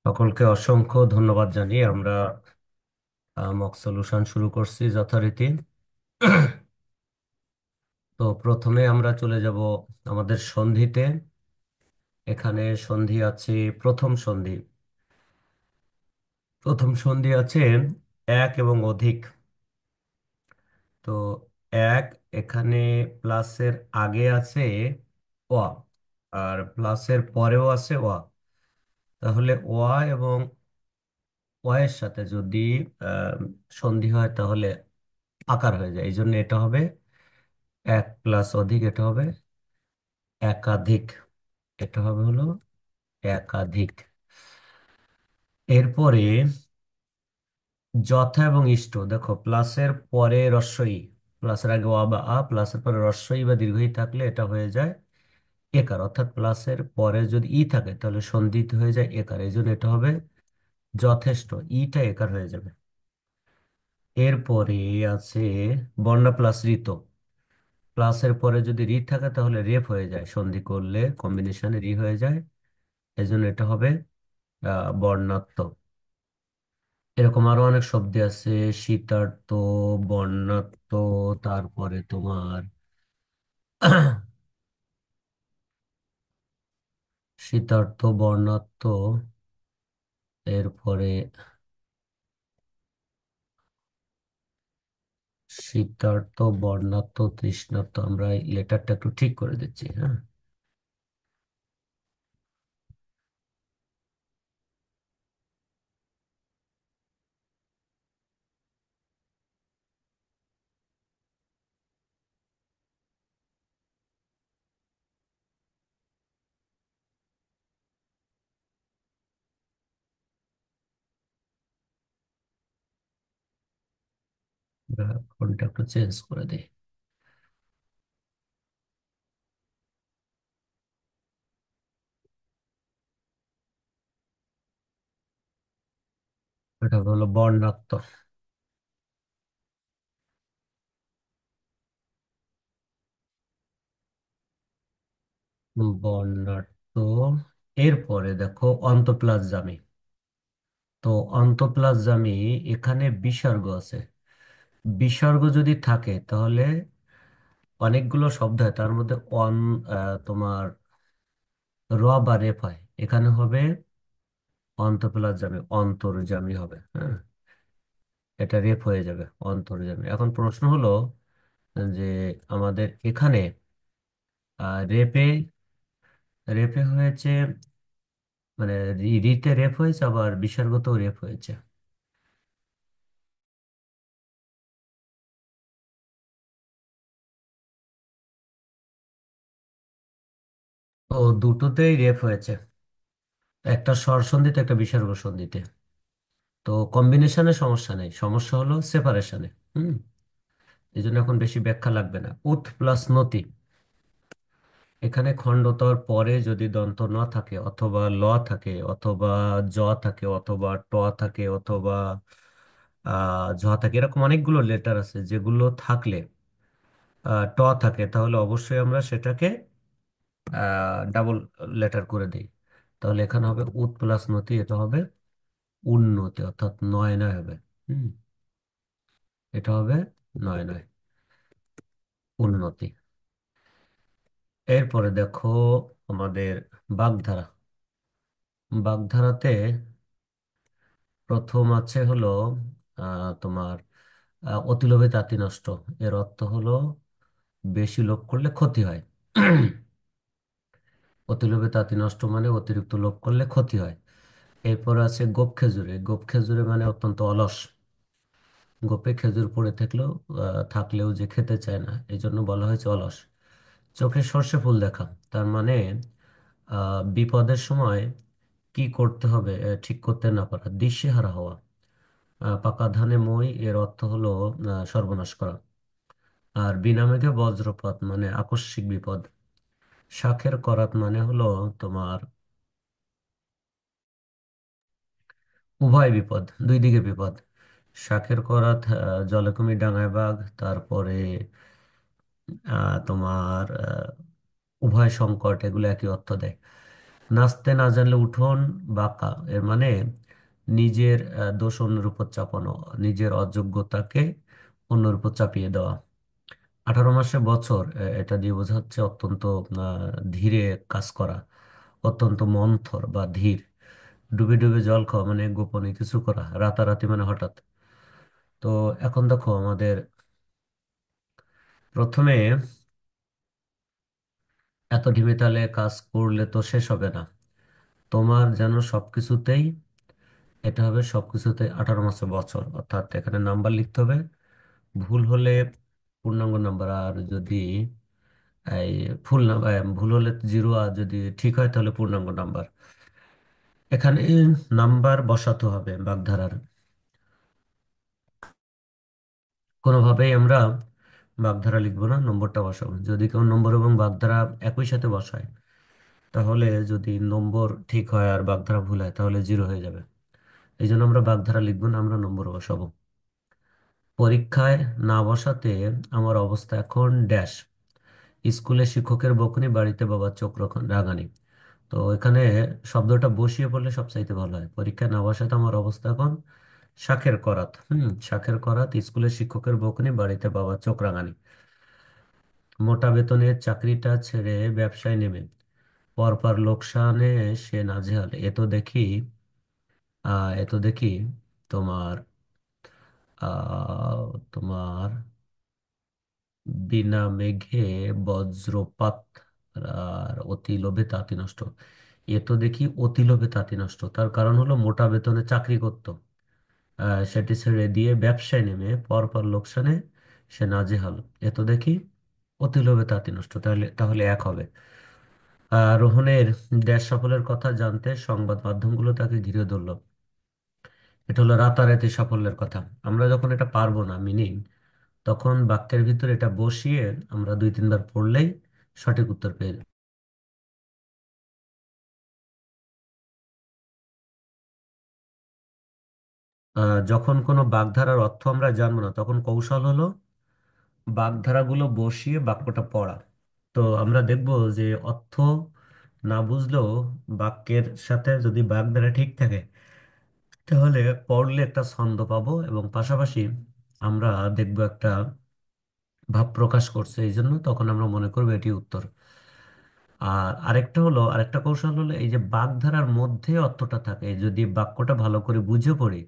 সকলকে অসংখ্য ধন্যবাদ জানিয়ে আমরা মক সলিউশন শুরু করছি যথারীতি। তো প্রথমে আমরা চলে যাব আমাদের সন্ধিতে। এখানে সন্ধি আছে, প্রথম সন্ধি। প্রথম সন্ধি আছে এক এবং অধিক। তো এক, এখানে প্লাসের আগে আছে অ, আর প্লাসের পরেও আছে অ। তাহলে অ এবং অ এর সাথে যদি আহ, সন্ধি হয় তাহলে আকার হয়ে যায়, এই জন্য এটা হবে এক প্লাস অধিক, এটা হবে একাধিক। এটা হবে হলো একাধিক। এরপরে যথা এবং ইষ্ট, দেখো প্লাসের পরে রস্বই, প্লাসের আগে অ বা আ, প্লাসের পরে রস্বই বা দীর্ঘই থাকলে এটা হয়ে যায় একার, অর্থাৎ প্লাসের পরে যদি ই থাকে তাহলে সন্ধিত হয়ে যায় একার, এই জন্য এটা হবে যথেষ্ট, ইটা একার হয়ে যাবে। এরপরে আছে বর্ণ প্লাস ঋত। প্লাসের পরে যদি রি থাকে তাহলে রেফ হয়ে যায়, সন্ধি করলে কম্বিনেশনে রি হয়ে যায়, এই জন্য এটা হবে বর্ণাত্ম। এরকম আরো অনেক শব্দ আছে, শীতার্ত, বর্ণাত্ম, তারপরে তোমার শীতার্ত, বর্ণাত্ম, এরপরে শীতার্ত, বর্ণাত্ম, তৃষ্ণার্ত। আমরা এই লেটারটা একটু ঠিক করে দিচ্ছি, হ্যাঁ। আমরা ফোনটা একটু চেঞ্জ করে দিই। এটা হলো বর্ণাত্ম। বর্ণাত্ম। এরপরে দেখো অন্তঃপ্লাস জামি। তো অন্তঃপ্লাস জামি, এখানে বিসর্গ আছে। বিসর্গ যদি থাকে তাহলে অনেকগুলো শব্দ হয়, তার মধ্যে তোমার র বা রেফ হয়, এখানে হবে অন্তঃপ্লাস জামি, অন্তর্জামী হবে, হ্যাঁ। এটা রেফ হয়ে যাবে, অন্তর্জামী। এখন প্রশ্ন হলো যে আমাদের এখানে রেপে রেপে হয়েছে, মানে রিতে রেপ হয়েছে, আবার বিসর্গতেও রেপ হয়েছে। তো দুটোতেই রেপ হয়েছে, একটা স্বর সন্ধিতে একটা বিসর্গ সন্ধিতে। তো কম্বিনেশনে সমস্যা নেই, সমস্যা হলো সেপারেশনে। হুম। এই জন্য এখন বেশি ব্যাখ্যা লাগবে না। উৎ প্লাস নতি, এখানে খণ্ডতর পরে যদি দন্ত ন থাকে, অথবা ল থাকে, অথবা জ থাকে, অথবা ট থাকে, অথবা ঝ থাকে, এরকম অনেকগুলো লেটার আছে যেগুলো থাকলে ট থাকে, তাহলে অবশ্যই আমরা সেটাকে ডাবল লেটার করে দিই। তাহলে এখানে হবে উৎ প্লাস নতি, এটা হবে উন্নতি, অর্থাৎ নয় নয় হবে। হুম। এটা হবে নয় নয়, উন্নতি। এরপরে দেখো আমাদের বাগধারা। বাগধারাতে প্রথম আছে হলো তোমার অতিলোভে তাঁতি নষ্ট। এর অর্থ হলো বেশি লোভ করলে ক্ষতি হয়। অতিলোভে তাঁতি নষ্ট মানে অতিরিক্ত লোভ করলে ক্ষতি হয়। এরপর আছে গোপ খেজুরে। গোপ খেজুরে মানে অত্যন্ত অলস। গোপে খেজুর পড়ে থাকলেও থাকলেও যে খেতে চায় না, এই জন্য বলা হয়েছে অলস। চোখে সর্ষে ফুল দেখা, তার মানে বিপদের সময় কি করতে হবে ঠিক করতে না পারা, দিশেহারা হওয়া। পাকা ধানে মই, এর অর্থ হলো সর্বনাশ করা। আর বিনা মেঘে বজ্রপাত মানে আকস্মিক বিপদ। শাখের করাত মানে হলো তোমার উভয় বিপদ, দুই দিকে বিপদ। শাকের করাত, জলে কুমির ডাঙায় বাঘ, তারপরে তোমার উভয় সংকট, এগুলো একই অর্থ দেয়। নাচতে না জানলে উঠোন বাঁকা, এর মানে নিজের দোষ অন্যের উপর চাপানো, নিজের অযোগ্যতাকে অন্যের উপর চাপিয়ে দেওয়া। 18 মাসে বছর, এটা দিয়ে বোঝাচ্ছে অত্যন্ত ধীরে কাজ করা, অত্যন্ত মন্থর বা ধীর। ডুবে ডুবে জল খাওয়া মানে গোপনে কিছু করা, রাতারাতি মানে হঠাৎ। তো এখন দেখো আমাদের প্রথমে এত ঢিমেতালে কাজ করলে তো শেষ হবে না। তোমার যেন সবকিছুতেই, এটা হবে সবকিছুতে 18 মাসে বছর, অর্থাৎ এখানে নাম্বার লিখতে হবে। ভুল হলে পূর্ণাঙ্গ নাম্বার, আর যদি এই ভুল নাম্বার, ভুল হলে জিরো, আর যদি ঠিক হয় তাহলে পূর্ণাঙ্গ নাম্বার। এখানে নাম্বার বসাতে হবে বাগধারার। কোনোভাবেই আমরা বাগধারা লিখবো না, নম্বরটা বসাবো। যদি কেউ নম্বর এবং বাগধারা একই সাথে বসায়, তাহলে যদি নম্বর ঠিক হয় আর বাগধারা ভুল হয় তাহলে জিরো হয়ে যাবে। এই জন্য আমরা বাগধারা লিখবো না, আমরা নম্বর বসাবো। পরীক্ষায় না বসাতে আমার অবস্থা এখন ড্যাশ। স্কুলে শিক্ষকের বকুনি, বাড়িতে বাবার চোখ রাগানি। তো এখানে শব্দটা বসিয়ে পড়লে সবচাইতে ভালো হয়। পরীক্ষায় না বসাতে আমার অবস্থা এখন শাখের করাত। শাখের করাত, স্কুলে শিক্ষকের বকুনি, বাড়িতে বাবার চোখ রাঙানি। মোটা বেতনের চাকরিটা ছেড়ে ব্যবসায় নেমে পরপর লোকসানে সে নাজেহাল। এ তো দেখি তোমার তোমার বিনা মেঘে বজ্রপাত, আর অতি লোভে তাঁতি নষ্ট। এ তো দেখি অতি লোভে তাঁতি নষ্ট, তার কারণ হলো মোটা বেতনে চাকরি করত, সেটি ছেড়ে দিয়ে ব্যবসায় নেমে পরপর লোকসানে সে নাজেহাল। এ তো দেখি অতি লোভে তাঁতি নষ্ট, তাহলে তাহলে এক হবে। রোহনের দেশ সফলের কথা জানতে সংবাদ মাধ্যমগুলো তাকে ঘিরে ধরল। এটা হলো রাতারাতি সাফল্যের কথা। আমরা যখন এটা পারবো না মিনিং, তখন বাক্যের ভিতরে এটা বসিয়ে আমরা 2-3 বার পড়লেই সঠিক উত্তর পেয়ে যাবো। যখন কোনো বাগধারার অর্থ আমরা জানবো না, তখন কৌশল হলো বাগধারাগুলো বসিয়ে বাক্যটা পড়া। তো আমরা দেখব যে অর্থ না বুঝলেও বাক্যের সাথে যদি বাগধারা ঠিক থাকে, তাহলে পড়লে একটা ছন্দ পাবো, এবং পাশাপাশি আমরা দেখব একটা ভাব প্রকাশ করছে, এই জন্য তখন আমরা মনে করবো এটি উত্তর। আর আরেকটা কৌশল হলো এই যে বাগধারার মধ্যে অর্থটা থাকে, যদি বাক্যটা ভালো করে বুঝে পড়ি,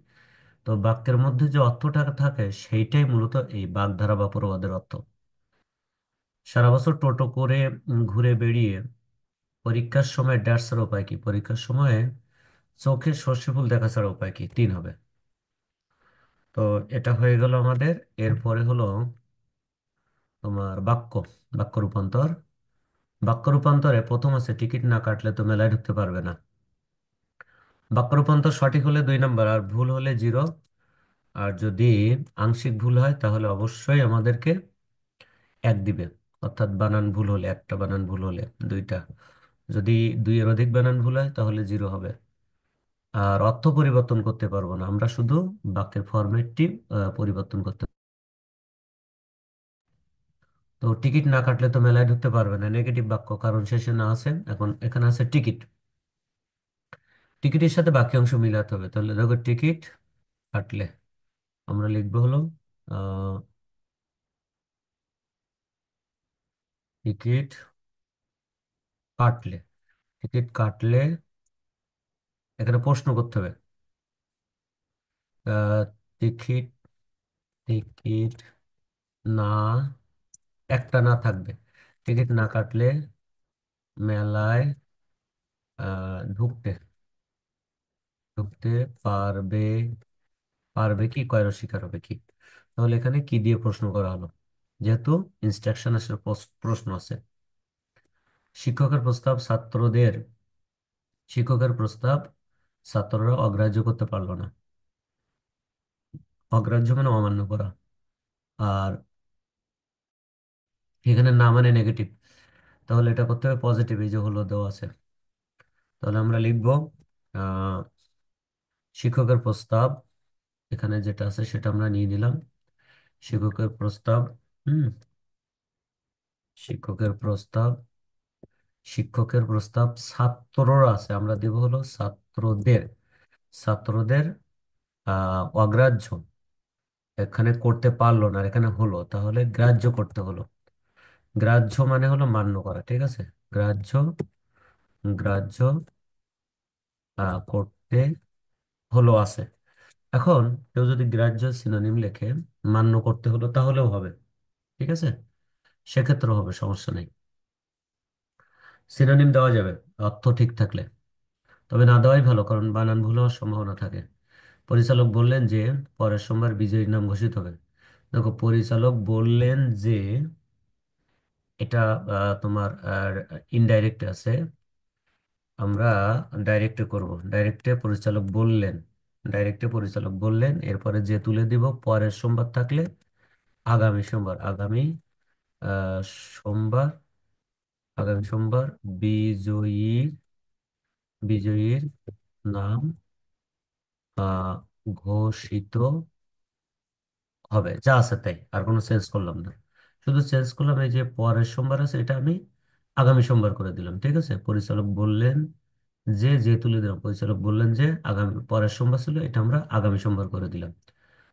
তো বাক্যের মধ্যে যে অর্থটা থাকে সেইটাই মূলত এই বাগধারা বা প্রবাদের অর্থ। সারা বছর টোটো করে ঘুরে বেড়িয়ে পরীক্ষার সময় ড্যাশ ছাড়া উপায় কি? পরীক্ষার সময় চোখে সর্ষে ফুল দেখা ছাড়া উপায় কি? 3 হবে। তো এটা হয়ে গেল আমাদের। এরপরে হলো তোমার বাক্য রূপান্তর। বাক্য রূপান্তরে প্রথম আছে টিকিট না কাটলে তো মেলায় ঢুকতে পারবে না। বাক্য রূপান্তর সঠিক হলে 2 নাম্বার, আর ভুল হলে জিরো। আর যদি আংশিক ভুল হয় তাহলে অবশ্যই আমাদেরকে এক দিবে। অর্থাৎ বানান ভুল হলে, একটা বানান ভুল হলে দুইটা, যদি দুইয়ের অধিক বানান ভুল হয় তাহলে জিরো হবে। আর অর্থ পরিবর্তন করতে পারবো না, আমরা শুধু বাক্যের ফরম্যাটটি পরিবর্তন করতে। তো টিকিট না কাটলে তো মেলায় ঢুকতে পারবে না, নেগেটিভ বাক্য, কারণ শেষে না আছে, এখন এখানে আছে টিকিট। টিকিটের সাথে বাকি অংশ মিলাতে হবে, তাহলে দেখো টিকিট কাটলে আমরা লিখবো হলো আহ টিকিট কাটলে। টিকিট কাটলে এখানে প্রশ্ন করতে হবে। আহ, টিকিট টিকিট না, একটা না থাকবে। টিকিট না কাটলে মেলায় ঢুকতে ঢুকতে পারবে। পারবে কি, কয় রসিকার হবে কি? তাহলে এখানে কি দিয়ে প্রশ্ন করা হলো? যেহেতু ইনস্ট্রাকশন আছে, প্রশ্ন আছে। শিক্ষকের প্রস্তাব ছাত্রদের শিক্ষকের প্রস্তাব ছাত্ররা অগ্রাহ্য করতে পারলো না। অগ্রাহ্য মানে অমান্য করা। আর এখানে না মানে নেগেটিভ, তাহলে এটা করতে হবে পজিটিভ, এই যে হলো দেওয়া আছে। তাহলে আমরা লিখবো আহ শিক্ষকের প্রস্তাব, এখানে যেটা আছে সেটা আমরা নিয়ে নিলাম। শিক্ষকের প্রস্তাব, হুম শিক্ষকের প্রস্তাব শিক্ষকের প্রস্তাব ছাত্ররা আছে, আমরা দেব হলো ছাত্রদের। ছাত্রদের অগ্রাহ্য, এখানে করতে পারলো না, এখানে হলো, তাহলে গ্রাহ্য করতে হলো। গ্রাহ্য মানে হলো মান্য করা, ঠিক আছে। গ্রাহ্য, গ্রাহ্য করতে হলো আছে। এখন কেউ যদি গ্রাহ্য সিনোনিম লেখে মান্য করতে হলো, তাহলেও হবে, ঠিক আছে, সেক্ষেত্রেও হবে, সমস্যা নেই। সিনোনিম দেওয়া যাবে অর্থ ঠিক থাকলে, তবে না দেওয়াই ভালো, কারণ বানান ভুল হওয়ার সম্ভাবনা থাকে। পরিচালক বললেন যে পরের সোমবার বিজয়ীর নাম ঘোষিত হবে। দেখো, পরিচালক বললেন যে, এটা তোমার ইনডাইরেক্ট আছে, আমরা ডাইরেক্টে করব। ডাইরেক্টে পরিচালক বললেন, ডাইরেক্টে পরিচালক বললেন, এরপরে যে তুলে দিব পরের সোমবার থাকলে আগামী সোমবার, আগামী আহ, সোমবার, আগামী সোমবার বিজয়ীর, বিজয়ীর নাম ঘোষিত হবে, যা আছে তাই, আর কোনো চেঞ্জ করলাম না। শুধু চেঞ্জ করলাম এই যে পরের সোমবার আছে, এটা আমি আগামী সোমবার করে দিলাম, ঠিক আছে। পরিচালক বললেন যে, যে তুলে দিলাম, পরিচালক বললেন যে আগামী পরের সোমবার ছিল, এটা আমরা আগামী সোমবার করে দিলাম।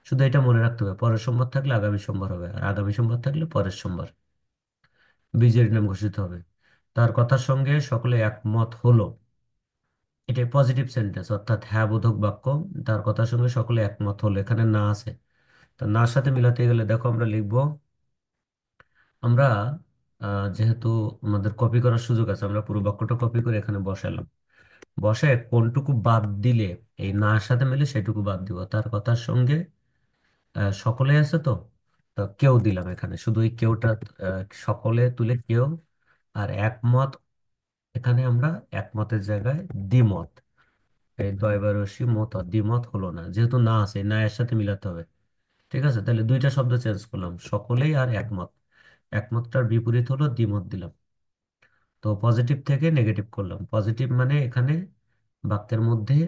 শুধু এটা মনে রাখতে হবে, পরের সোমবার থাকলে আগামী সোমবার হবে, আর আগামী সোমবার থাকলে পরের সোমবার। বিজয়ীর নাম ঘোষিত হবে। তার কথার সঙ্গে সকলে একমত হলো, এটা পজিটিভ সেন্টেন্স, অর্থাৎ হ্যাঁ বোধক বাক্য। তার কথার সঙ্গে সকলে একমত হলো, এখানে না আছে। তো নার সাথে মিলাতে গেলে দেখো আমরা লিখবো, আমরা যেহেতু আমাদের কপি করার সুযোগ আছে, আমরা পুরো বাক্যটা কপি করে এখানে বসালাম। বসে কোনটুকু বাদ দিলে এই নার সাথে মিলে সেটুকু বাদ দিব। তার কথার সঙ্গে সকলে আছে তো, তো কেউ দিলাম এখানে, শুধু ওই কেউটা সকলে তুলে কেউ। আর একমত, এখানে আমরা একমতের জায়গায় দ্বিমত, এই দ্বয়বারসী মত, দ্বিমত হলো না, যেহেতু না আছে, না এর সাথে মিলাতে হবে। ঠিক আছে, তাহলে দুইটা শব্দ চেঞ্জ করলাম, সকলেই আর একমত। একমতটার বিপরীত হলো দ্বিমত দিলাম। তো পজিটিভ থেকে নেগেটিভ করলাম। পজিটিভ মানে এখানে বাক্যের মধ্যে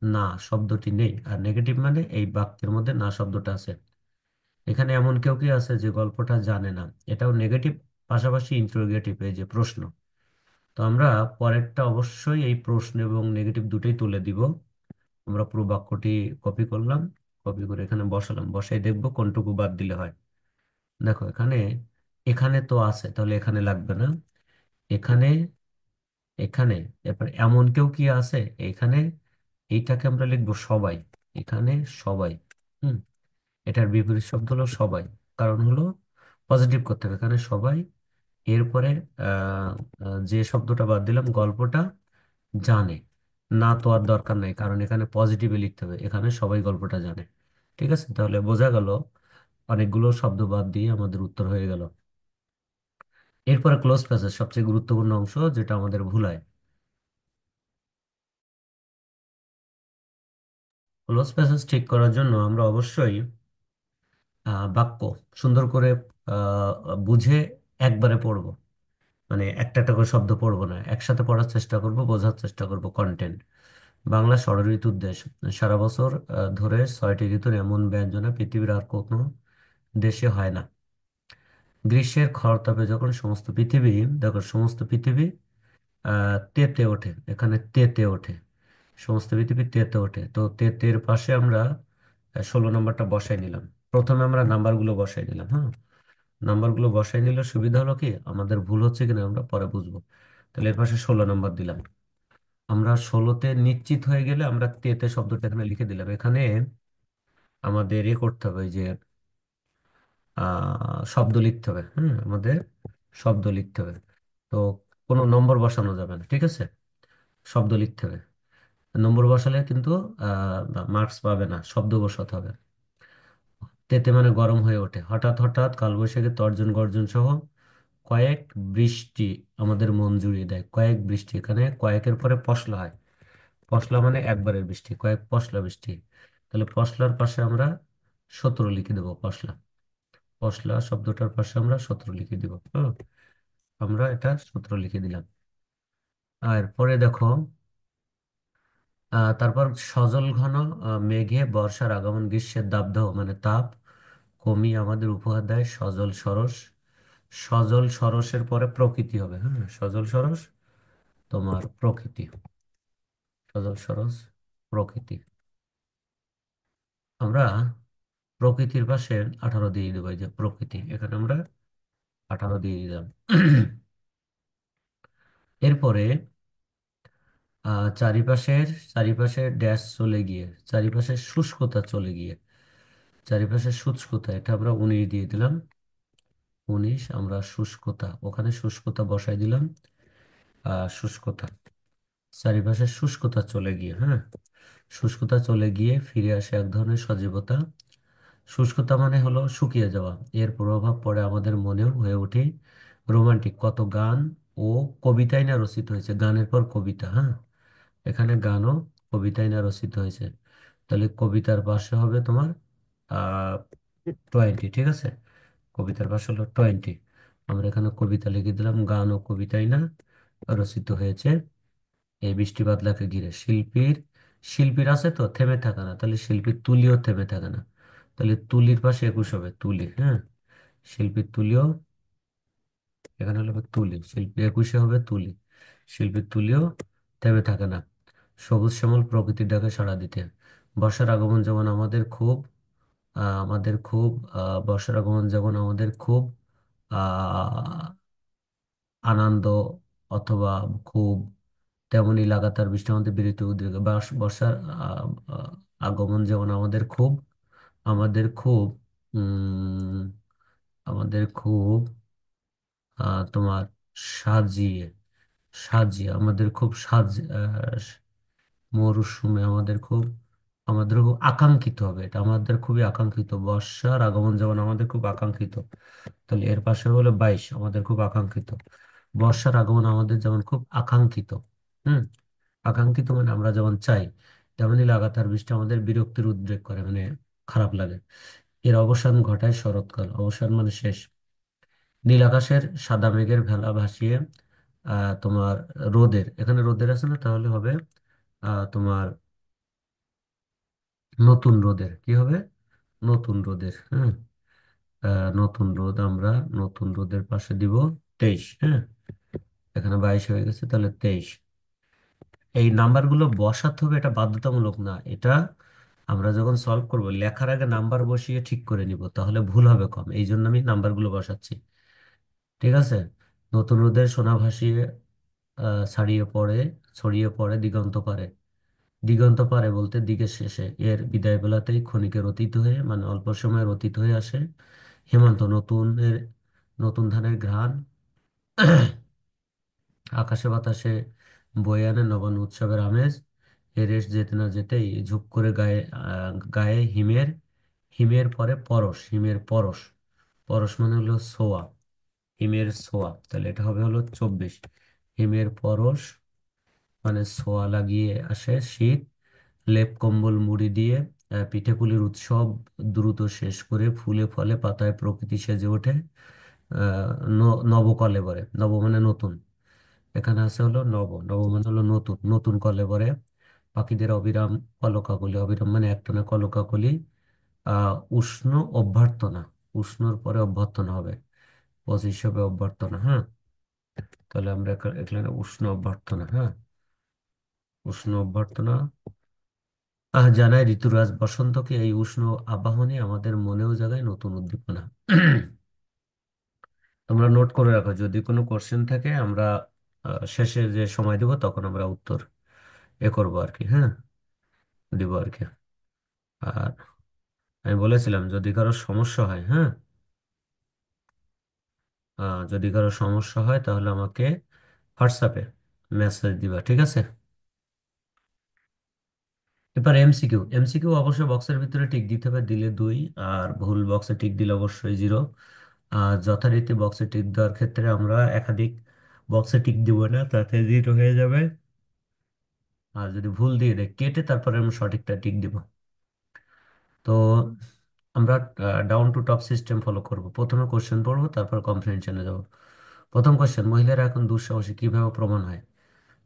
না শব্দটি নেই, আর নেগেটিভ মানে এই বাক্যের মধ্যে না শব্দটা আছে। এখানে এমন কেউ কি আছে যে গল্পটা জানে না, এটাও নেগেটিভ। পাশাপাশি ইন্টারোগেটিভ, এই যে প্রশ্ন। তো আমরা পরেরটা অবশ্যই এই প্রশ্ন এবং নেগেটিভ দুটোই তুলে দিব। আমরা পুরো বাক্যটি কপি করলাম, কপি করে এখানে বসালাম, বসাই দেখবো কোনটুকু বাদ দিলে হয়। দেখো এখানে, এখানে তো আছে, তাহলে এখানে লাগবে না। এখানে, এখানে, এরপর এমন কেউ কি আছে এখানে, এইটাকে আমরা লিখবো সবাই। এখানে সবাই, হুম, এটার বিপরীত শব্দ হলো সবাই। কারণ হলো পজিটিভ করতে হবে এখানে সবাই। এরপরে আহ যে শব্দটা বাদ দিলাম, গল্পটা জানে। না তো আর দরকার নাই, কারণ এখানে পজিটিভে লিখতে হবে, এখানে সবাই গল্পটা জানে। ঠিক আছে, তাহলে বোঝা গেল অনেকগুলো শব্দ বাদ দিয়ে আমাদের উত্তর হয়ে গেল। এরপরে ক্লোজ প্যাসেজ, সবচেয়ে গুরুত্বপূর্ণ অংশ, যেটা আমাদের ভুলায়। ক্লোজ প্যাসেজ ঠিক করার জন্য আমরা অবশ্যই বাক্য সুন্দর করে আহ, বুঝে একবারে পড়বো। মানে একটা একটা করে শব্দ পড়বো না, একসাথে পড়ার চেষ্টা করব, বোঝার চেষ্টা করব কন্টেন্ট। বাংলা ষড়ঋতুর দেশ, সারা বছর ধরে 6টি ঋতুর এমন ব্যঞ্জনা পৃথিবীর আর কোনো দেশে হয় না। গ্রীষ্মের খরতাপে যখন সমস্ত পৃথিবী, দেখো সমস্ত পৃথিবী তেতে ওঠে, এখানে তেতে ওঠে, সমস্ত পৃথিবী তেতে ওঠে। তো তেতের পাশে আমরা 16 নম্বরটা বসাই নিলাম। প্রথমে আমরা নাম্বারগুলো বসাই নিলাম, হ্যাঁ। নাম্বারগুলো বসাই নিলে সুবিধা হলো কি, আমাদের ভুল হচ্ছে কিনা আমরা পরে বুঝবো। তাহলে এর পাশে 16 নম্বর দিলাম। আমরা 16তে নিশ্চিত হয়ে গেলে আমরা তেতে শব্দটা এখানে লিখে দিলাম। এখানে আমাদের করতে হবে, ওই যে শব্দ লিখতে হবে, হ্যাঁ, আমাদের শব্দ লিখতে হবে। তো কোনো নম্বর বসানো যাবে না, ঠিক আছে, শব্দ লিখতে হবে। নম্বর বসালে কিন্তু মার্কস পাবে না, শব্দ বসাতে হবে। তেতে মানে গরম হয়ে ওঠে, হঠাৎ হঠাৎ কালবৈশাখী তর্জন গর্জন সহ কয়েক বৃষ্টি আমাদের মন জুড়িয়ে দেয়। কয়েক বৃষ্টি, এখানে কয়েকের পরে পশলা হয়। পশলা মানে একবারের বৃষ্টি, কয়েক পশলা বৃষ্টি। তাহলে পশলার পাশে আমরা 17 লিখে দেবো, পশলা। পশলা শব্দটার পাশে আমরা 17 লিখে দিব, হ্যাঁ। আমরা এটা 17 লিখে দিলাম। আর পরে দেখো, তারপর সজল ঘন মেঘে বর্ষার আগমন, গ্রীষ্মের দাবদাহ মানে তাপ কমিয়ে আমাদের উপহার দেয় সজল সরস। সজল সরসের পরে প্রকৃতি হবে, হ্যাঁ, সজল সরস, তোমার প্রকৃতি, সহজ সরস প্রকৃতি। আমরা প্রকৃতির পাশে 18 দিয়ে দেবো, এই যে প্রকৃতি, এখানে আমরা 18 দিয়ে দিলাম। এরপরে চারিপাশের চারিপাশে ড্যাশ চলে গিয়ে, চারিপাশে শুষ্কতা চলে গিয়ে, চারিপাশে শুষ্কতা, এটা আমরা 19 দিয়ে দিলাম। 19, আমরা শুষ্কতা, ওখানে শুষ্কতা বসাই দিলাম। শুষ্কতা, চারিপাশে শুষ্কতা চলে গিয়ে, হ্যাঁ, শুষ্কতা চলে গিয়ে ফিরে আসে এক ধরনের সজীবতা। শুষ্কতা মানে হলো শুকিয়ে যাওয়া, এর প্রভাব পড়ে আমাদের মনেও, হয়ে ওঠে রোমান্টিক। কত গান ও কবিতাই না রচিত হয়েছে, গানের পর কবিতা, হ্যাঁ, এখানে গান ও কবিতাই না রচিত হয়েছে। তাহলে কবিতার পাশে হবে তোমার 20, ঠিক আছে, কবিতার পাশে হলো 20। আমরা এখানে কবিতা লিখে দিলাম, গান ও কবিতাই না রচিত হয়েছে এই বৃষ্টি বাদলাকে ঘিরে। শিল্পীর, শিল্পীর আছে তো থেমে থাকে না, তাহলে শিল্পীর তুলিও থেমে থাকে না, তাহলে তুলির পাশে 21 হবে, তুলি, হ্যাঁ, শিল্পীর তুলিও, এখানে হলো তুলি, শিল্পী 21 হবে তুলি, শিল্পীর তুলিও থেমে থাকে না। সবুজ শ্যামল প্রকৃতির ডাকে সাড়া দিতে। বর্ষার আগমন যেমন আমাদের খুব, আমাদের খুব, বর্ষার আগমন যেমন আমাদের খুব আহ আনন্দ, অথবা খুব, তেমনি লাগাতার বৃষ্টি আমাদের বিরতি উদ্বেগ। বর্ষার আহ, আহ, আগমন যেমন আমাদের খুব, আমাদের খুব, উম আমাদের খুব তোমার সাজিয়ে, সাজিয়ে আমাদের খুব মরশুমে আমাদের খুব, আমাদের খুব আকাঙ্ক্ষিত হবে, এটা আমাদের খুবই আকাঙ্ক্ষিত। বর্ষার আগমন যেমন আমাদের খুব আকাঙ্ক্ষিত, তাহলে এর পাশে হলো 22, আমাদের খুব আকাঙ্ক্ষিত। বর্ষার আগমন আমাদের যেমন খুব আকাঙ্ক্ষিত, হুম, আকাঙ্ক্ষিত মানে আমরা যেমন চাই, তেমনি লাগাতার বৃষ্টি আমাদের বিরক্তির উদ্রেক করে, মানে খারাপ লাগে। এর অবসান ঘটায় শরৎকাল, অবসান মানে শেষ। নীল আকাশের সাদা মেঘের ভেলা ভাসিয়ে তোমার রোদের, এখানে রোদের আছে না, তাহলে হবে তোমার নতুন রোদের, কি হবে, নতুন রোদের, হ্যাঁ, নতুন রোদ, আমরা নতুন রোদের পাশে দিব 23, হ্যাঁ, এখানে 22 হয়ে গেছে, তাহলে 23। এই নাম্বারগুলো বসাতে হবে, এটা বাধ্যতামূলক না, এটা আমরা যখন সলভ করব লেখার আগে নাম্বার বসিয়ে ঠিক করে নিব, তাহলে ভুল হবে কম, এই জন্য আমি নাম্বারগুলো বসাচ্ছি, ঠিক আছে। নতুন রোদের সোনা ভাসিয়ে ছাড়িয়ে পড়ে, ছড়িয়ে পড়ে দিগন্ত পারে। দিগন্ত পারে বলতে দিকের শেষে, এর বিদায় বেলাতেই ক্ষণিকের অতীত হয়ে, মানে অল্প সময়ের অতীত হয়ে আসে হেমন্ত, নতুনের, নতুন ধানের ঘ্রাণ আকাশে বাতাসে বয়ে আনে নবান্ন উৎসবের আমেজ। এ রেশ যেতে না যেতেই ঝুপ করে গায়ে, গায়ে হিমের, হিমের পরে পরশ, হিমের পরশ, পরশ মানে হলো ছোঁয়া, হিমের ছোঁয়া, তাহলে এটা হবে হলো 24। হিমের পরশ মানে ছোঁয়া লাগিয়ে আসে শীত, লেপ কম্বল মুড়ি দিয়ে পিঠেপুলির উৎসব দ্রুত শেষ করে ফুলে ফলে পাতায় প্রকৃতি সেজে ওঠে নবকলেবরে। নব মানে নতুন, এখানে আছে হলো নব, নব মানে হলো নতুন, নতুন কলেবরে। পাখিদের অবিরাম কলকাকলি, অবিরাম মানে একটানা কলকাকলি, উষ্ণ অভ্যর্থনা, উষ্ণর পরে অভ্যর্থনা হবে, 25 হবে অভ্যর্থনা, হ্যাঁ, তাহলে আমরা এখানে উষ্ণ অভ্যর্থনা, হ্যাঁ, উষ্ণ অভ্যর্থনা জানায় ঋতুরাজ বসন্তকে, এই উষ্ণ আবাহনী আমাদের মনেও জাগায় নতুন উদ্দীপনা। তোমরা নোট করে রাখো, যদি কোনো কোশ্চেন থাকে আমরা শেষে যে সময় দেবো তখন আমরা উত্তর করবো আর কি, হ্যাঁ, দিব আর কি। আর আমি বলেছিলাম যদি কারো সমস্যা হয়, হ্যাঁ, যদি কারো সমস্যা হয় তাহলে আমাকে হোয়াটসঅ্যাপে মেসেজ দিবা, ঠিক আছে। এবার এমসিকিউ, এমসিকিউ অবশ্যই বক্সের ভিতরে টিক দিতে হবে, দিলে 2, আর ভুল বক্সে টিক দিলে অবশ্যই 0। আর যথারীতি বক্সে টিক দেওয়ার ক্ষেত্রে আমরা একাধিক বক্সে টিক দিব না, তাতে 0 হয়ে যাবে। আর যদি ভুল দিয়ে দেয় কেটে তারপরে আমরা সঠিকটা টিক দিব। তো আমরা down to top system follow করব, প্রথমে কোশ্চেন পড়বো তারপর কম্প্রিহেনশনে যাব। প্রথম কোশ্চেন, মহিলারা এখন দুঃসাহসী কিভাবে প্রমাণ হয়?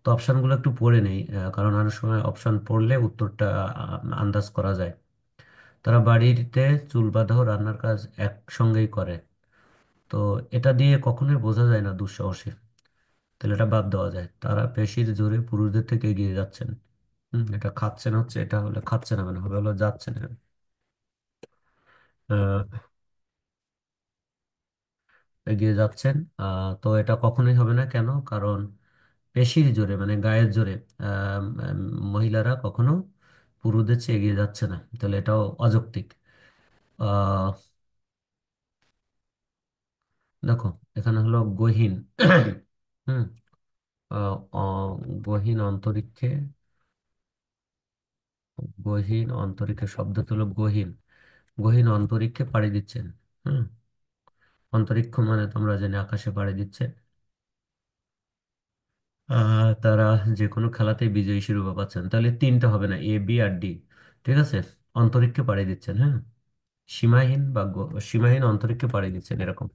তো অপশনগুলো একটু পড়ে নেই, কারণ অনেক সময় অপশন পড়লে উত্তরটা আন্দাজ করা যায়। তারা বাড়িতে চুল বাঁধা ও রান্নার কাজ একসঙ্গেই করে, তো এটা দিয়ে কখনোই বোঝা যায় না দুঃসাহসী। তাহলে এটা বাদ দেওয়া যায়, তারা পেশির জোরে পুরুষদের থেকে এগিয়ে যাচ্ছেন। এটা খাচ্ছেন হচ্ছে, এটা হলে খাচ্ছেন হবে না, হবে হলো যাচ্ছেন। আহ, এগিয়ে যাচ্ছেন। তো এটা কখনোই হবে না, কেন? কারণ পেশির জোরে মানে গায়ের জোরে আহ, উম, মহিলারা কখনো পুরুষদের চেয়ে এগিয়ে যাচ্ছে না, তাহলে এটাও অযৌক্তিক। আহ দেখো, এখানে হলো গহীন। হুম গহীন অন্তরিক্ষে, গহীন অন্তরিক্ষে শব্দ হলো গহীন, গহীন অন্তরিক্ষে পাড়ি দিচ্ছেন। হুম অন্তরিক্ষ মানে তোমরা জানি আকাশে পাড়ি দিচ্ছে। তারা যে কোনো খেলাতেই বিজয়ী শিরোপা পাচ্ছেন, তাহলে তিনটা হবে না, এ বি আর ডি। ঠিক আছে, অন্তরিক্ষে পাড়ি দিচ্ছেন, হ্যাঁ। সীমাহীন বা সীমাহীন অন্তরিক্ষে পাড়ি দিচ্ছেন, এরকম।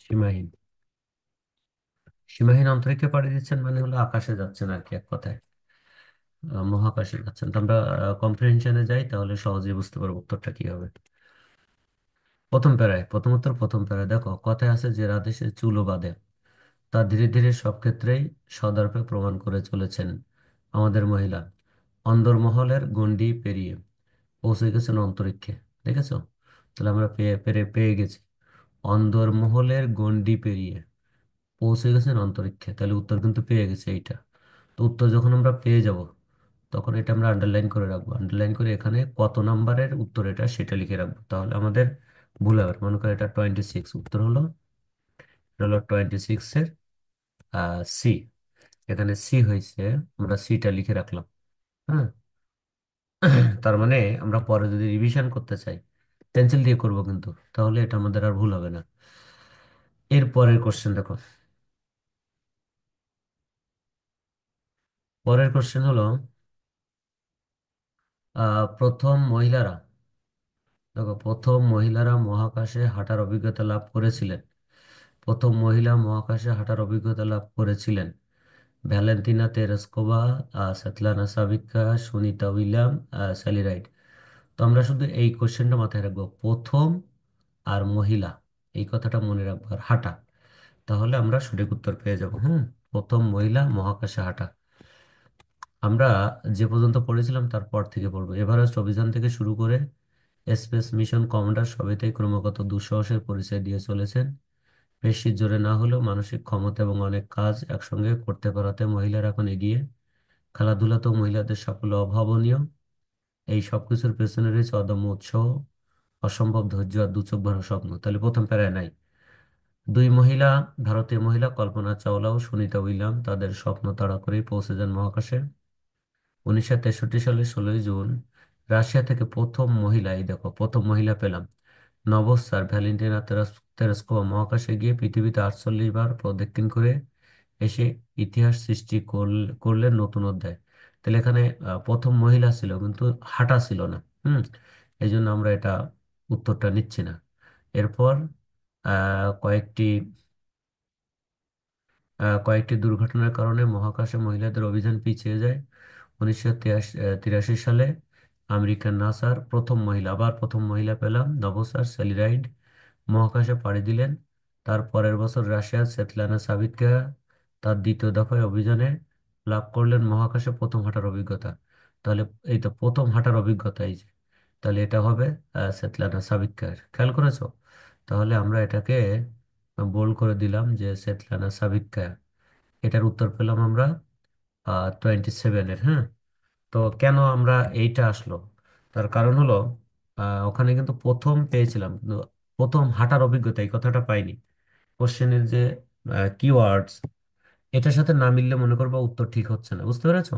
সীমাহীন, সীমাহীন অন্তরিক্ষে পাড়ি দিচ্ছেন মানে হলো আকাশে যাচ্ছেন আর কি, এক কথায় মহাকাশে যাচ্ছেন। তো আমরা কম্প্রিহেনশনে যাই, তাহলে সহজেই বুঝতে পারবো উত্তরটা কি হবে। প্রথম প্যারায়, প্রথম উত্তর প্রথম প্যারায়। দেখো, কথায় আছে যে রাধে চুলো বাঁধে, তা ধীরে ধীরে সব ক্ষেত্রেই সদর্পে প্রমাণ করে চলেছেন আমাদের মহিলা। অন্দরমহলের গণ্ডি পেরিয়ে পৌঁছে গেছেন অন্তরিক্ষে। দেখেছো? তাহলে আমরা পেয়ে গেছি। অন্দরমহলের গণ্ডি পেরিয়ে পৌঁছে গেছেন অন্তরিক্ষে, তাহলে উত্তর কিন্তু পেয়ে গেছে এইটা। তো উত্তর যখন আমরা পেয়ে যাব, তখন এটা আমরা আন্ডারলাইন করে রাখবো, আন্ডারলাইন করে এখানে কত নাম্বারের উত্তর এটা সেটা লিখে রাখবো, তাহলে আমাদের ভুল হবে না। মনে করো এটা 26, উত্তর হলো, এটা হলো 26 এর সি। এখানে সি হয়েছে, আমরা সিটা লিখে রাখলাম। হ্যাঁ, তার মানে আমরা পরে যদি রিভিশন করতে চাই, পেন্সিল দিয়ে করব কিন্তু, তাহলে এটা আমাদের আর ভুল হবে না। এর পরের কোশ্চেন দেখো, পরের কোশ্চেন হলো প্রথম মহিলারা, দেখো, প্রথম মহিলারা মহাকাশে হাঁটার অভিজ্ঞতা লাভ করেছিলেন। প্রথম মহিলা মহাকাশে হাঁটার অভিজ্ঞতা লাভ করেছিলেন Valentina Tereshkova, svetlana Savitskaya, Sunita William, Sally Ride. তো আমরা শুধু এই কোশ্চেনটা মাথায় রাখবো, প্রথম আর মহিলা, এই কথাটা মনে রাখবো, আর হাঁটা, তাহলে আমরা সঠিক উত্তর পেয়ে যাব। প্রথম মহিলা মহাকাশে হাঁটা। আমরা যে পর্যন্ত পড়েছিলাম তারপর থেকে পড়বো। এভারেস্ট অভিযান থেকে শুরু করে স্পেস মিশন কমান্ডার সবেতেই ক্রমাগত দুঃসাহসের পরিচয় দিয়ে চলেছেন। পেশির জোরে না হলেও মানসিক ক্ষমতা এবং অনেক কাজ একসঙ্গে করতে পারাতে মহিলারা এখন এগিয়ে। খেলাধুলাতেও মহিলাদের সাফল্য অভাবনীয়। এই সবকিছুর পেছনে রয়েছে অদম্য উৎসাহ, অসম্ভব ধৈর্য আর দু চোখ ভরা স্বপ্ন। তাহলে প্রথম প্যারায় নাই। দুই মহিলা, ভারতীয় মহিলা কল্পনা চাওলা ও সুনিতা উইলিয়াম তাদের স্বপ্ন তাড়া করেই পৌঁছে যান মহাকাশে। 1963 সালের 16ই জুন রাশিয়া থেকে প্রথম মহিলা, এই দেখো প্রথম মহিলা পেলাম, নভোস্টার ভ্যালেন্টিনা তেরেস্কোভা মহাকাশে গিয়ে পৃথিবীতে 48 বার প্রদক্ষিণ করে এসে ইতিহাস সৃষ্টি করলেন নতুন অধ্যায়। তাহলে এখানে প্রথম মহিলা ছিল কিন্তু হাঁটা ছিল না। এই জন্য আমরা এটা উত্তরটা নিচ্ছি না। এরপর কয়েকটি কয়েকটি দুর্ঘটনার কারণে মহাকাশে মহিলাদের অভিযান পিছিয়ে যায়। 1983 সালে আমেরিকান নাসার প্রথম মহিলা, আবার প্রথম মহিলা পেলাম, নভোচার স্যালি রাইড মহাকাশে পাড়ি দিলেন। তার পরের বছর রাশিয়ার svetlana সাবিৎকা তার দ্বিতীয় দফায় অভিযানে লাভ করলেন মহাকাশে প্রথম হাঁটার অভিজ্ঞতা। তাহলে এই তো প্রথম হাঁটার অভিজ্ঞতা, এই যে, তাহলে এটা হবে svetlana সাবিৎকার। খেয়াল করেছো? তাহলে আমরা এটাকে বোল্ড করে দিলাম যে svetlana সাবিৎকা। এটার উত্তর পেলাম আমরা 27-এর। হ্যাঁ, তো কেন আমরা এইটা আসলো, তার কারণ হলো ওখানে কিন্তু প্রথম পেয়েছিলাম, কিন্তু প্রথম হাঁটার অভিজ্ঞতা এই কথাটা পাইনি। কোশ্চেনের যে কিওয়ার্ডস, এটার সাথে না মিললে মনে করবো উত্তর ঠিক হচ্ছে না, বুঝতে পেরেছো?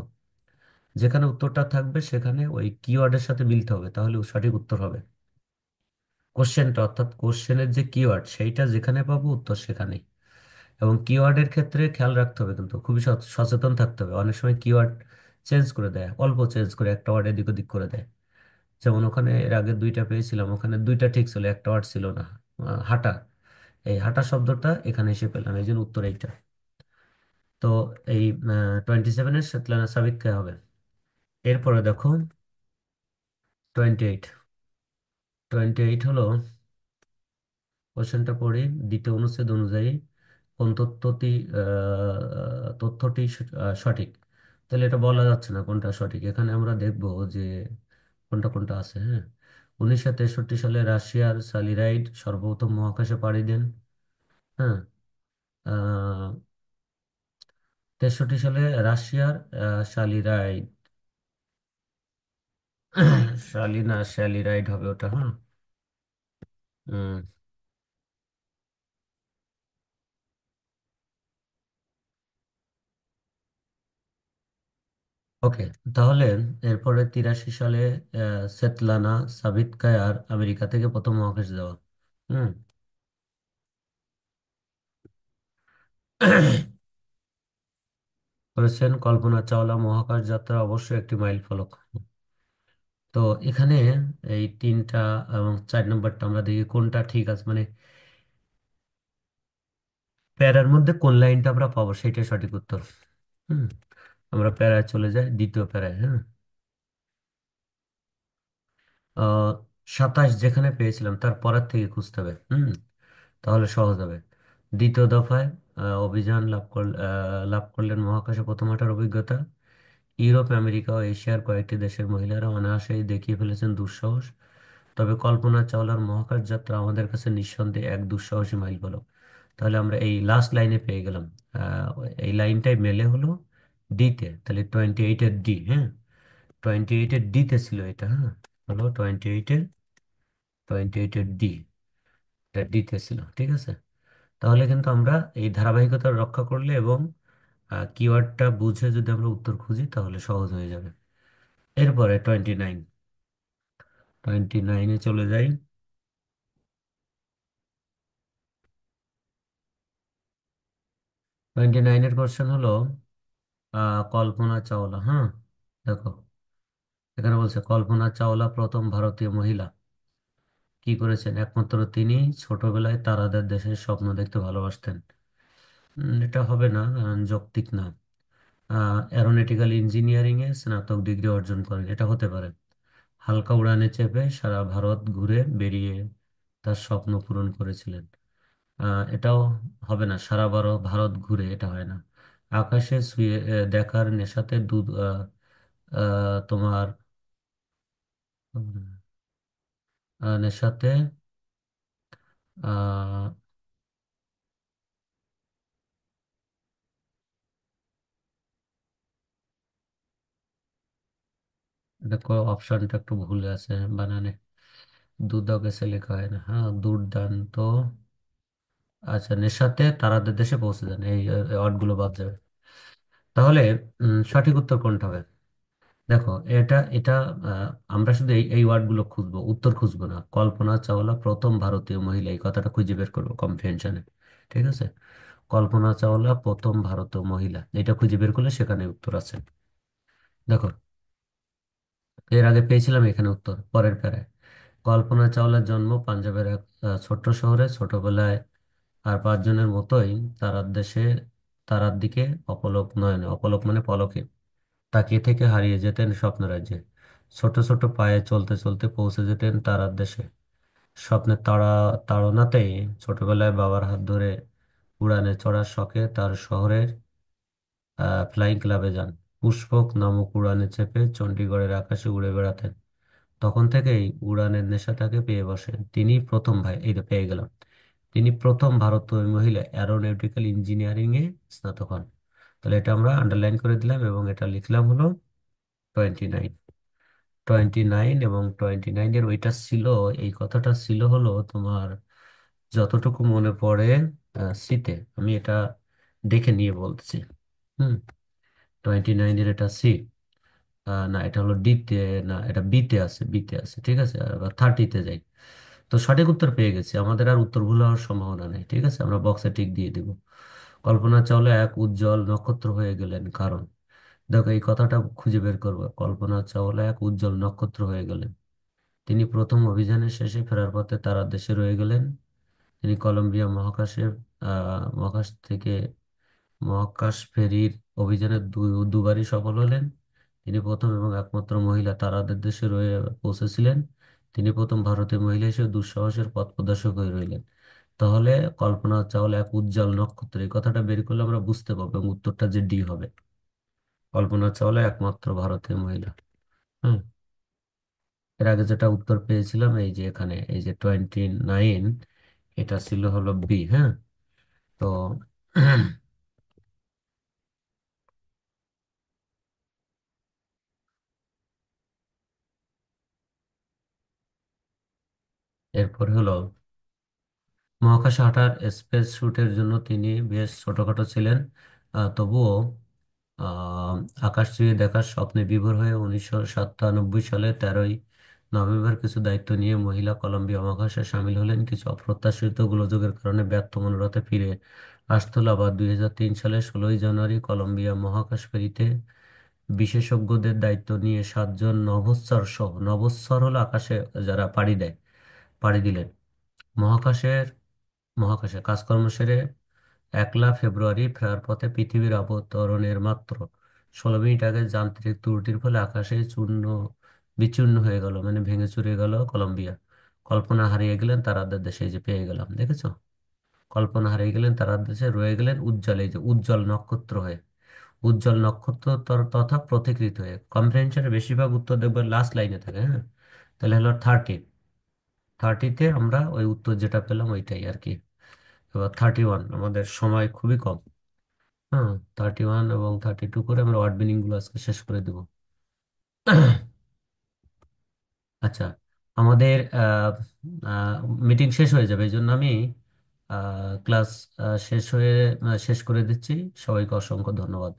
যেখানে উত্তরটা থাকবে সেখানে ওই কিওয়ার্ডের সাথে মিলতে হবে, তাহলে সঠিক উত্তর হবে। কোশ্চেনটা অর্থাৎ কোশ্চেনের যে কিওয়ার্ড সেইটা যেখানে পাবো উত্তর সেখানেই। এবং কিওয়ার্ডের ক্ষেত্রে খেয়াল রাখতে হবে, কিন্তু খুবই সচেতন থাকতে হবে। অনেক সময় কিওয়ার্ড চেঞ্জ করে দেয়, অল্প চেঞ্জ করে একটা ওয়ার্ড এদিক ওদিক করে দেয়। যেমন ওখানে এর আগে দুইটা পেয়েছিলাম, ওখানে দুইটা ঠিক ছিল, একটা ওয়ার্ড ছিল না, হাঁটা। এই হাঁটা শব্দটা এখানে এসে পেলাম, এই জন্য উত্তর এইটা। তো এই 27-এর svetlana সাবিৎকা হবে। এরপরে দেখো 28, 28 হলো, কোশ্চেনটা পড়ি। দ্বিতীয় অনুচ্ছেদ অনুযায়ী কোন তথ্যটি সঠিক, তাহলে এটা বলা যাচ্ছে না কোনটা সঠিক। এখানে আমরা দেখব যে কোনটা কোনটা আছে। হ্যাঁ, 1963 সালে রাশিয়ার সালিরাইড সর্বপ্রথম মহাকাশে পাড়ি দেন। হ্যাঁ, 63 সালে রাশিয়ার সালিরাইড, স্যালিরাইড হবে ওটা। হ্যাঁ। ওকে, তাহলে এরপরে 83 সালে সেতলানা সাবিৎকায়ার আমেরিকা থেকে প্রথম মহাকাশ যাওয়া। হুম। করেছেন কল্পনা চাওলা। মহাকাশ যাত্রা অবশ্যই একটি মাইল ফলক। তো এখানে এই তিনটা এবং 4 নম্বরটা আমরা দেখি কোনটা ঠিক আছে, মানে প্যারার মধ্যে কোন লাইনটা আমরা পাবো সেটাই সঠিক উত্তর। হুম। আমরা প্যারায় চলে যাই, দ্বিতীয় প্যারায়। হ্যাঁ, 27 যেখানে পেয়েছিলাম তার পরের থেকে খুঁজতে হবে। হুম। তাহলে সহজ হবে। দ্বিতীয় দফায় অভিযান লাভ করলেন মহাকাশে প্রথম হাঁটার অভিজ্ঞতা। ইউরোপ, আমেরিকা ও এশিয়ার কয়েকটি দেশের মহিলারা অনায়াসেই দেখিয়ে ফেলেছেন দুঃসাহস। তবে কল্পনা চাওলার মহাকাশ যাত্রা আমাদের কাছে নিঃসন্দেহে এক দুঃসাহসী মাইল ফলক। তাহলে আমরা এই লাস্ট লাইনে পেয়ে গেলাম। আহ, এই লাইনটাই মেলে হলো ডিতে, তাহলে 28-এর ডি। হ্যাঁ, 28-এর ডিতে ছিল এটা। হ্যাঁ, হলো 28-এর ডি, এটা ডিতে ছিল। ঠিক আছে, তাহলে কিন্তু আমরা এই ধারাবাহিকতা রক্ষা করলে এবং কিওয়ার্ডটা বুঝে যদি আমরা উত্তর খুঁজি তাহলে সহজ হয়ে যাবে। এরপরে 29 চলে যাই। 29-এর কোশ্চেন হলো কল্পনা চাওলা। হ্যাঁ, দেখো এখানে বলছে কল্পনা চাওলা প্রথম ভারতীয় মহিলা। কি করেছেন? একমাত্র তিনি ছোটবেলায় তারাদের দেশের স্বপ্ন দেখতে ভালোবাসতেন। এটা হবে না, যৌক্তিক না। অ্যারোনটিক্যাল ইঞ্জিনিয়ারিং এ স্নাতক ডিগ্রি অর্জন করেন, এটা হতে পারে। হালকা উড়ানে চেপে সারা ভারত ঘুরে বেরিয়ে তার স্বপ্ন পূরণ করেছিলেন, এটাও হবে না। সারা ভারত ঘুরে, এটা হয় না। আকাশে শুয়ে দেখার নেশাতে দুধ তোমার নেশাতে আহ দেখো অপশনটা একটু ভুলে আছে বানানে। দুদকে লেখা হয় না। হ্যাঁ, দুর্দান্ত। আচ্ছা, নেশাতে তারাদের দেশে পৌঁছে যান, এই ওয়ার্ডগুলো বাদ যাবে। তাহলে সঠিক উত্তর কোনটা হবে? দেখো এটা এটা আমরা শুধু এই ওয়ার্ডগুলো খুঁজবো, উত্তর খুঁজবো না। কল্পনা চাওলা প্রথম ভারতীয় মহিলা, এই কথাটা খুঁজে বের করবো কম্প্রিহেনশনে। ঠিক আছে, কল্পনা চাওলা প্রথম ভারতীয় মহিলা, এটা খুঁজে বের করলে সেখানে উত্তর আছে। দেখো এর আগে পেয়েছিলাম এখানে উত্তর পরের প্যারায়। কল্পনা চাওলার জন্ম পাঞ্জাবের এক ছোট্ট শহরে। ছোটবেলায় আর 5 জনের মতোই তারার দেশে, তারার দিকে অপলক নয়নে, অপলক মানে পলকে তাকিয়ে থেকে হারিয়ে যেতেন স্বপ্নরাজ্যে। ছোট ছোট পায়ে চলতে চলতে পৌঁছে যেতেন তারার দেশে। স্বপ্নের তাড়নাতেই ছোটবেলায় বাবার হাত ধরে উড়ানে চড়ার শখে তার শহরের ফ্লাইং ক্লাবে যান। পুষ্পক নামক উড়ানে চেপে চণ্ডীগড়ের আকাশে উড়ে বেড়াতেন। তখন থেকেই উড়ানের নেশা তাকে পেয়ে বসে। তিনি প্রথম ভাই, এই তো পেয়ে গেলাম, তিনি প্রথম ভারতীয় মহিলা অ্যারোনটিক্যাল ইঞ্জিনিয়ারিং এ স্নাতক হন। তাহলে এটা আমরা আন্ডারলাইন করে দিলাম এবং এটা লিখলাম হলো 29। 29 এবং 29-এর ওইটা ছিল, এই কথাটা ছিল হলো তোমার, যতটুকু মনে পড়ে সিতে, আমি এটা দেখে নিয়ে বলতেছি। হুম। 29-এর এটা সি, না এটা হলো ডিতে, না এটা বিতে আছে, বিতে আছে। ঠিক আছে, এবার 30-তে যাই। তো সঠিক উত্তর পেয়ে গেছি, আমাদের আর উত্তর ভুল হওয়ার সম্ভাবনা নেই। ঠিক আছে, আমরা বক্সে টিক দিয়ে দিব। কল্পনা চাওলা এক উজ্জ্বল নক্ষত্র হয়ে গেলেন কারণ, দেখো এই কথাটা খুঁজে বের করবো। কল্পনা চাওলা এক উজ্জ্বল নক্ষত্র হয়ে গেলেন। তিনি প্রথম অভিযানের শেষে ফেরার পথে তারা দেশে রয়ে গেলেন। তিনি কলম্বিয়া মহাকাশ থেকে মহাকাশ ফেরির অভিযানে দুবারই সফল হলেন। তিনি প্রথম এবং একমাত্র মহিলা তারাদের দেশে রয়ে পৌঁছেছিলেন। তিনি প্রথম ভারতীয় মহিলা হিসেবে দুঃসাহসের পথ প্রদর্শক হয়ে রইলেন। তাহলে কল্পনা চাওলা এক উজ্জ্বল নক্ষত্র, এই কথাটা বের করলে আমরা বুঝতে পারবো এবং উত্তরটা যে ডি হবে। কল্পনা চাওলা একমাত্র ভারতীয় মহিলা। হ্যাঁ। এর আগে যেটা উত্তর পেয়েছিলাম এই যে এখানে এই যে 29, এটা ছিল হলো বি। হ্যাঁ। তো এরপর হলো মহাকাশে হাঁটার স্পেস শুটের জন্য তিনি বেশ ছোটখাটো ছিলেন, তবুও আহ, আকাশ ছুঁয়ে দেখার স্বপ্নে বিভোর হয়ে 1997 সালে 13ই নভেম্বর কিছু দায়িত্ব নিয়ে মহিলা কলম্বিয়া মহাকাশে সামিল হলেন। কিছু অপ্রত্যাশিত গোলযোগের কারণে ব্যর্থ মনোরথে ফিরে আসতে হলো। আবার 2003 সালে 16ই জানুয়ারি কলম্বিয়া মহাকাশ ফেরিতে বিশেষজ্ঞদের দায়িত্ব নিয়ে 7 জন নভোশ্চর সহ, নভোশ্চর হলো আকাশে যারা পাড়ি দিলেন, মহাকাশের মহাকাশে কাজকর্ম সেরে 1 ফেব্রুয়ারি ফেরার পথে পৃথিবীর অবতরণের মাত্র 16 মিনিট আগে যান্ত্রিক ত্রুটির ফলে আকাশে চূর্ণ বিচূর্ণ হয়ে গেল, মানে ভেঙে চুরে গেল কলম্বিয়া। কল্পনা হারিয়ে গেলেন তারাদের দেশে, এই যে পেয়ে গেলাম, দেখেছো? কল্পনা হারিয়ে গেলেন তারার দেশে, রয়ে গেলেন উজ্জ্বল, এই যে উজ্জ্বল নক্ষত্র হয়ে, উজ্জ্বল নক্ষত্র তথা প্রতিকৃত হয়ে। কম্প্রিহেনশনের বেশিরভাগ উত্তর দেখবে লাস্ট লাইনে থাকে। হ্যাঁ। তাহলে হলো 30তে আমরা ওই উত্তর যেটা পেলাম ওইটাই আর কি। এবার 31, আমাদের সময় খুবই কম। হ্যাঁ। 31 এবং 32 করে আমরা ওয়ার্ড মিনিং গুলো আজকে শেষ করে দেবো। আচ্ছা, আমাদের মিটিং শেষ হয়ে যাবে, এই জন্য আমি ক্লাস শেষ করে দিচ্ছি। সবাইকে অসংখ্য ধন্যবাদ।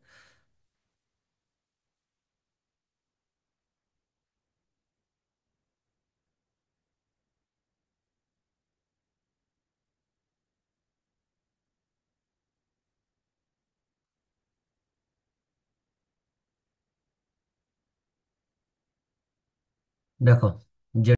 দেখো।